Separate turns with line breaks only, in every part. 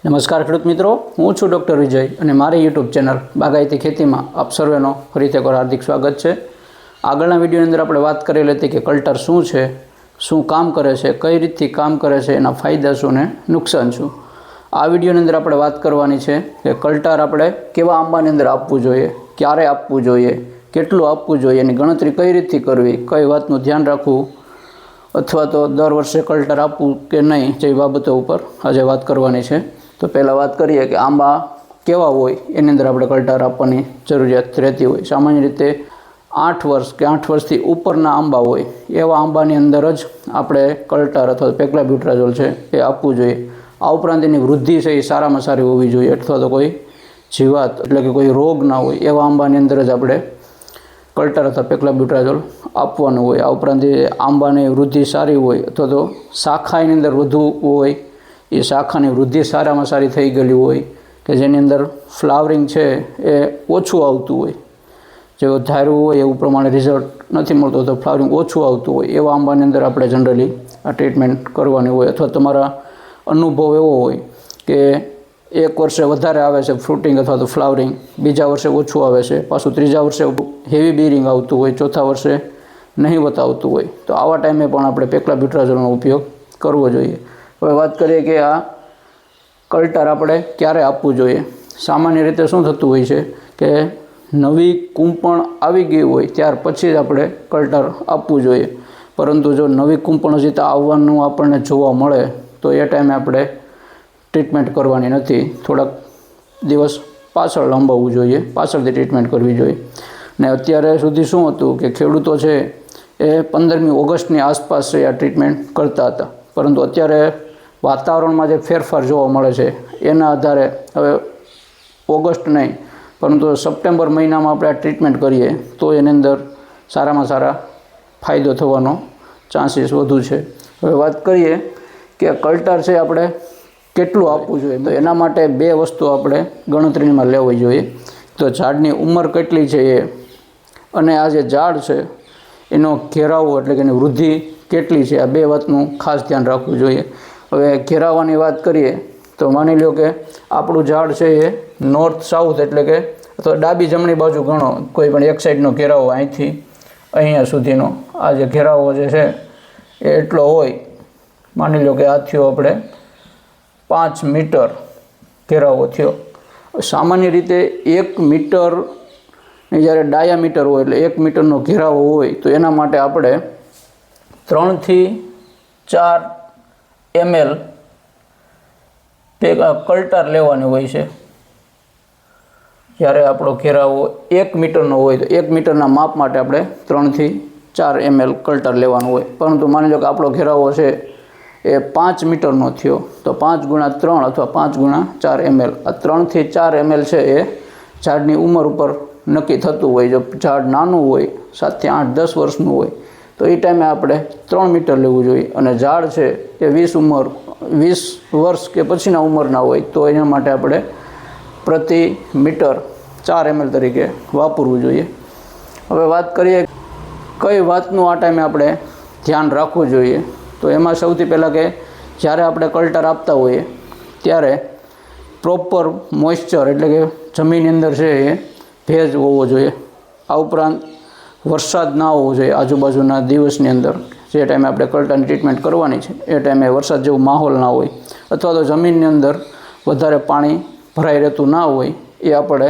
નમસ્કાર ખેડૂત મિત્રો, હું છું ડૉક્ટર વિજય અને મારી યુટ્યુબ ચેનલ બાગાયતી ખેતીમાં આપ સર્વેનો ફરીથી એકવાર હાર્દિક સ્વાગત છે। આગળના વિડીયોની અંદર આપણે વાત કરેલી હતી કે કલ્ટર શું છે, શું કામ કરે છે, કઈ રીતથી કામ કરે છે, એના ફાયદા શું ને નુકસાન શું। આ વિડીયોની અંદર આપણે વાત કરવાની છે કે કલ્ટર આપણે કેવા આંબાની અંદર આપવું જોઈએ, ક્યારે આપવું જોઈએ, કેટલું આપવું જોઈએ, એની ગણતરી કઈ રીતથી કરવી, કઈ વાતનું ધ્યાન રાખવું અથવા તો દર વર્ષે કલ્ટર આપવું કે નહીં જેવી બાબતો ઉપર આજે વાત કરવાની છે। તો પહેલાં વાત કરીએ કે આંબા કેવા હોય એની અંદર આપણે કલ્ટર આપવાની જરૂરિયાત રહેતી હોય। સામાન્ય રીતે 8 વર્ષ કે 8 વર્ષથી ઉપરના આંબા હોય એવા આંબાની અંદર જ આપણે કલ્ટર અથવા પેક્લાબ્યુટ્રાઝોલ છે એ આપવું જોઈએ। આ ઉપરાંત એની વૃદ્ધિ છે એ સારામાં સારી હોવી જોઈએ અથવા તો કોઈ જીવાત એટલે કે કોઈ રોગ ના હોય એવા આંબાની અંદર જ આપણે કલ્ટર અથવા પેક્લાબ્યુટ્રાઝોલ આપવાનું હોય। આ ઉપરાંત આંબાની વૃદ્ધિ સારી હોય અથવા તો શાખાની અંદર વધુ હોય, એ શાખાની વૃદ્ધિ સારામાં સારી થઈ ગયેલી હોય કે જેની અંદર ફ્લાવરિંગ છે એ ઓછું આવતું હોય, જેવું ધાર્યું હોય એવું પ્રમાણે રિઝલ્ટ નથી મળતું તો ફ્લાવરિંગ ઓછું આવતું હોય એવા આંબાની અંદર આપણે જનરલી આ ટ્રીટમેન્ટ કરવાની હોય। અથવા તમારા અનુભવ એવો હોય કે એક વર્ષે વધારે આવે છે ફ્રૂટિંગ અથવા તો ફ્લાવરિંગ, બીજા વર્ષે ઓછું આવે છે, પાછું ત્રીજા વર્ષે હેવી બીરિંગ આવતું હોય, ચોથા વર્ષે નહીવત આવતું હોય, તો આવા ટાઈમે પણ આપણે પેક્લાબ્યુટ્રાઝોલનો ઉપયોગ કરવો જોઈએ। હવે વાત કરીએ કે આ કલ્ટર આપણે ક્યારે આપવું જોઈએ। સામાન્ય રીતે શું થતું હોય છે કે નવી કૂંપણ આવી ગઈ હોય ત્યાર પછી જ આપણે કલ્ટર આપવું જોઈએ, પરંતુ જો નવી કૂંપણ હજી આવવાનું આપણને જોવા મળે તો એ ટાઈમે આપણે ટ્રીટમેન્ટ કરવાની નથી, થોડાક દિવસ પાછળ લંબાવવું જોઈએ, પાછળથી ટ્રીટમેન્ટ કરવી જોઈએ। ને અત્યારે સુધી શું હતું કે ખેડૂતો છે એ 15મી ઓગસ્ટની આસપાસ આ ટ્રીટમેન્ટ કરતા હતા, પરંતુ અત્યારે વાતાવરણમાં જે ફેરફાર જોવા મળે છે એના આધારે હવે ઓગસ્ટ નહીં પરંતુ સપ્ટેમ્બર મહિનામાં આપણે આ ટ્રીટમેન્ટ કરીએ તો એની અંદર સારામાં સારા ફાયદો થવાનો ચાન્સીસ વધુ છે। હવે વાત કરીએ કે કલ્ટર છે આપણે કેટલું આપવું જોઈએ, તો એના માટે 2 વસ્તુ આપણે ગણતરીમાં લેવી જોઈએ। તો ઝાડની ઉંમર કેટલી છે એ અને આ જે ઝાડ છે એનો ઘેરાવો એટલે કે એની વૃદ્ધિ કેટલી છે, આ 2 વાતનું ખાસ ધ્યાન રાખવું જોઈએ। હવે ઘેરાવાની વાત કરીએ તો માની લો કે આપણું ઝાડ છે એ નોર્થ સાઉથ એટલે કે અથવા ડાબી જમણી બાજુ ગણો, કોઈ પણ એક સાઈડનો ઘેરાવો અહીંથી અહીંયા સુધીનો આ જે ઘેરાવો જે છે એ એટલો હોય, માની લો કે આ થયો આપણે 5 મીટર ઘેરાવો થયો। સામાન્ય રીતે 1 મીટરની જ્યારે ડાયામીટર હોય એટલે 1 મીટરનો ઘેરાવો હોય તો એના માટે આપણે 3 થી 4 ml કલ્ટર લેવાની હોય છે। જ્યારે આપણો ઘેરાવો 1 મીટરનો હોય તો 1 મીટરના માપ માટે આપણે 3 થી 4 ml કલ્ટર લેવાનું હોય, પરંતુ માની લો કે આપણો ઘેરાવો છે એ 5 મીટરનો થયો તો 5 × 3 અથવા 5 × 4 ml, આ 3 થી 4 ml છે એ ઝાડની ઉંમર ઉપર નક્કી થતું હોય। જો ઝાડ નાનું હોય 7 થી 8 10 વર્ષનું હોય તો એ ટાઈમે આપણે 3 મીટર લેવું જોઈએ, અને ઝાડ છે એ 20 વર્ષ કે પછીના ઉંમરના હોય તો એના માટે આપણે પ્રતિ મીટર 4 ml તરીકે વાપરવું જોઈએ। હવે વાત કરીએ કઈ વાતનું આ ટાઈમે આપણે ધ્યાન રાખવું જોઈએ, તો એમાં સૌથી પહેલાં કે જ્યારે આપણે કલ્ટર આપતા હોઈએ ત્યારે પ્રોપર મોઇસ્ચર એટલે કે જમીનની અંદર છે એ ભેજ હોવો જોઈએ। આ ઉપરાંત વરસાદ ના હોવો જોઈએ આજુબાજુના દિવસની અંદર, જે ટાઈમે આપણે કલ્ટરની ટ્રીટમેન્ટ કરવાની છે એ ટાઈમે વરસાદ જેવો માહોલ ના હોય અથવા તો જમીનની અંદર વધારે પાણી ભરાઈ રહેતું ના હોય, એ આપણે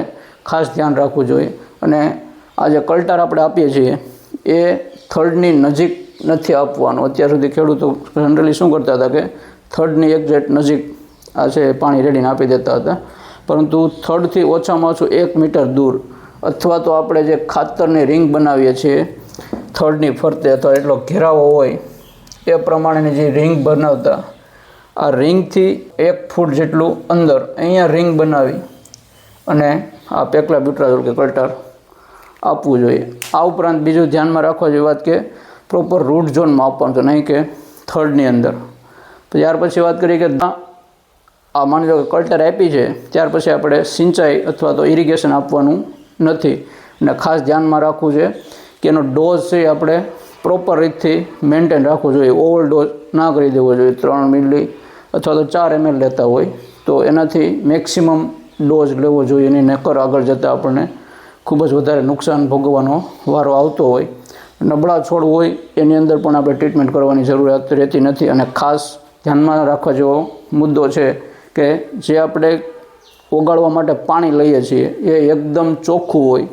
ખાસ ધ્યાન રાખવું જોઈએ। અને આ જે કલ્ટર આપણે આપીએ છીએ એ થડની નજીક નથી આપવાનું। અત્યાર સુધી ખેડૂતો જનરલી શું કરતા હતા કે થડની એક્ઝેક્ટ નજીક આ છે પાણી રેડીને આપી દેતા હતા, પરંતુ થડથી ઓછામાં ઓછું 1 મીટર દૂર અથવા તો આપણે જે ખાતરની રિંગ બનાવીએ છીએ થડની ફરતે અથવા એટલો ઘેરાવો હોય એ પ્રમાણેની જે રિંગ બનાવતા, આ રિંગથી 1 ફૂટ જેટલું અંદર અહીંયા રિંગ બનાવી અને આ પેક્લાબ્યુટ્રાઝોલ કે કલ્ટર આપવું જોઈએ। આ ઉપરાંત બીજું ધ્યાનમાં રાખવા જેવી વાત કે પ્રોપર રૂટ ઝોનમાં આપવાનું છે, નહીં કે થડની અંદર। તો ત્યાર પછી વાત કરીએ કે આ માની લો કે કલ્ટર આપી છે ત્યાર પછી આપણે સિંચાઈ અથવા તો ઇરિગેશન આપવાનું નથી, અને ખાસ ધ્યાનમાં રાખવું છે કે એનો ડોઝ છે આપણે પ્રોપર રીતથી મેન્ટેન રાખવો જોઈએ, ઓવર ડોઝ ના કરી દેવો જોઈએ। 3 મિલી અથવા તો 4 ml લેતા હોય તો એનાથી મેક્સિમમ ડોઝ લેવો જોઈએ નહીં, નકર આગળ જતાં આપણને ખૂબ જ વધારે નુકસાન ભોગવવાનો વારો આવતો હોય. નબળા છોડ હોય એની અંદર પણ આપણે ટ્રીટમેન્ટ કરવાની જરૂરિયાત રહેતી નથી. અને ખાસ ધ્યાનમાં રાખવા જેવો મુદ્દો છે કે જે આપણે ઓગાળવા માટે પાણી લઈએ છીએ એ એકદમ ચોખ્ખું હોય,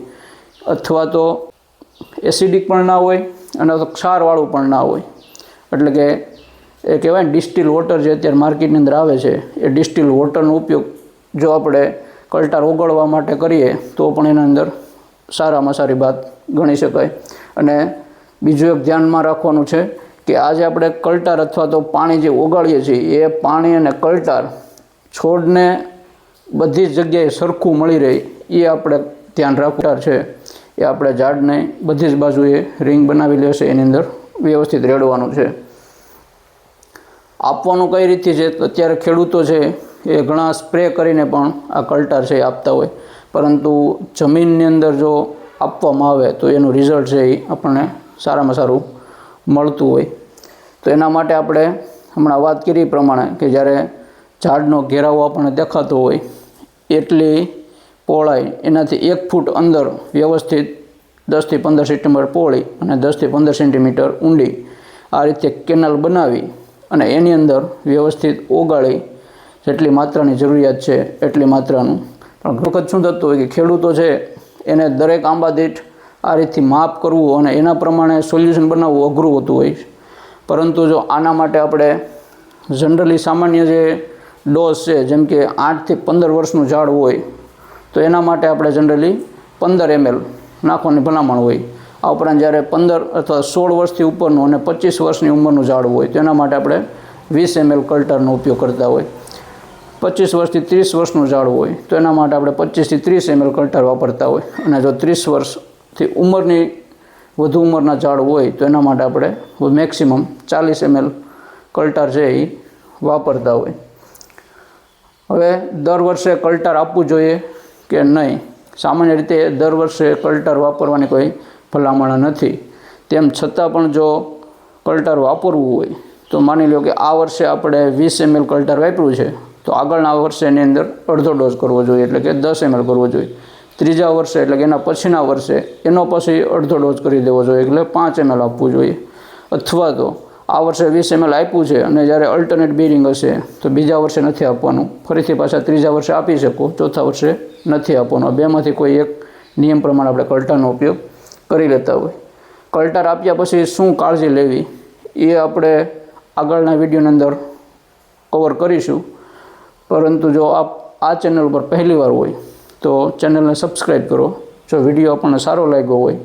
અથવા તો એસિડિક પણ ના હોય અને તો ક્ષારવાળું પણ ના હોય. એટલે કે એ કહેવાય ને ડિસ્ટિલ વોટર જે અત્યારે માર્કેટની અંદર આવે છે, એ ડિસ્ટિલ વોટરનો ઉપયોગ જો આપણે કલ્ટાર ઓગાળવા માટે કરીએ તો પણ એના અંદર સારામાં સારી વાત ગણી શકાય. અને બીજું એક ધ્યાનમાં રાખવાનું છે કે આજે આપણે કલ્ટાર અથવા તો પાણી જે ઓગાળીએ છીએ એ પાણી અને કલ્ટાર છોડને બધી જ જગ્યાએ સરખું મળી રહે એ આપણે ધ્યાન રાખવું છે. એ આપણે ઝાડને બધી જ બાજુએ રિંગ બનાવી લેશે, એની અંદર વ્યવસ્થિત રેડવાનું છે. આપવાનું કઈ રીતે છે? અત્યારે ખેડૂતો છે એ ઘણા સ્પ્રે કરીને પણ આ કલ્ટાર છે એ આપતા હોય, પરંતુ જમીનની અંદર જો આપવામાં આવે તો એનું રિઝલ્ટ છે એ આપણને સારામાં સારું મળતું હોય. તો એના માટે આપણે હમણાં વાત કરી પ્રમાણે કે જ્યારે ઝાડનો ઘેરાવો આપણને દેખાતો હોય એટલી પહોળાઈ એનાથી 1 ફૂટ અંદર વ્યવસ્થિત 10 થી 15 સેન્ટીમીટર પહોળી અને 10 થી 15 સેન્ટીમીટર ઊંડી આ રીતે કેનાલ બનાવી અને એની અંદર વ્યવસ્થિત ઓગાળી જેટલી માત્રાની જરૂરિયાત છે એટલી માત્રાનું. પણ ઘણી વખત શું થતું હોય કે ખેડૂતો છે એને દરેક આંબા દીઠ આ રીતથી માપ કરવું અને એના પ્રમાણે સોલ્યુશન બનાવવું અઘરું હોતું હોય. પરંતુ જો આના માટે આપણે જનરલી સામાન્ય જે ડોઝ છે, જેમ કે 8 થી 15 વર્ષનું ઝાડ હોય તો એના માટે આપણે જનરલી 15 ml નાખવાની ભલામણ હોય. આ ઉપરાંત જ્યારે 15 અથવા 16 વર્ષથી ઉપરનું અને 25 વર્ષની ઉંમરનું ઝાડ હોય તો એના માટે આપણે 20 ml કલ્ટારનો ઉપયોગ કરતા હોય. 25 વર્ષથી 30 વર્ષનું ઝાડ હોય તો એના માટે આપણે 25 થી 30 ml કલ્ટાર વાપરતા હોય. અને જો 30 વર્ષથી ઉંમરની વધુ ઉંમરના ઝાડ હોય તો એના માટે આપણે મેક્સિમમ 40 ml કલ્ટાર છે એ વાપરતા હોય. હવે દર વર્ષે કલ્ટાર આપવું જોઈએ કે નહીં? સામાન્ય રીતે દર વર્ષે કલ્ટાર વાપરવાની કોઈ ભલામણ નથી. તેમ છતાં પણ જો કલ્ટાર વાપરવું હોય તો માની લો કે આ વર્ષે આપણે 20 ml કલ્ટાર વાપર્યું છે તો આગળના વર્ષે એની અંદર અડધો ડોઝ કરવો જોઈએ, એટલે કે 10 ml કરવો જોઈએ. ત્રીજા વર્ષે એટલે કે એના પછીના વર્ષે એનો પછી અડધો ડોઝ કરી દેવો જોઈએ, એટલે 5 ml આપવું જોઈએ. અથવા તો આ વર્ષે 20 ml આપ્યું છે અને જ્યારે અલ્ટરનેટ બેરિંગ હશે તો બીજા વર્ષે નથી આપવાનું, ફરીથી પાછા ત્રીજા વર્ષે આપી શકો, ચોથા વર્ષે નથી આપવાનું. બેમાંથી કોઈ એક નિયમ પ્રમાણે આપણે કલ્ટારનો ઉપયોગ કરી લેતા હોય. કલ્ટાર આપ્યા પછી શું કાળજી લેવી એ આપણે આગળના વિડીયોની અંદર કવર કરીશું. પરંતુ જો આપ આ ચેનલ પર પહેલીવાર હોય તો ચેનલને સબસ્ક્રાઈબ કરો. જો વિડીયો આપણને સારો લાગ્યો હોય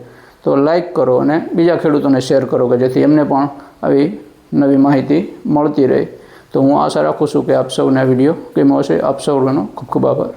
તો લાઈક કરો અને બીજા ખેડૂતોને શેર કરો કે જેથી એમને પણ આવી નવી માહિતી મળતી રહે. તો હું આશા રાખું છું કે આપ સૌને આ વિડીયો ગમ્યો હશે. આપ સૌનો ખૂબ ખૂબ આભાર.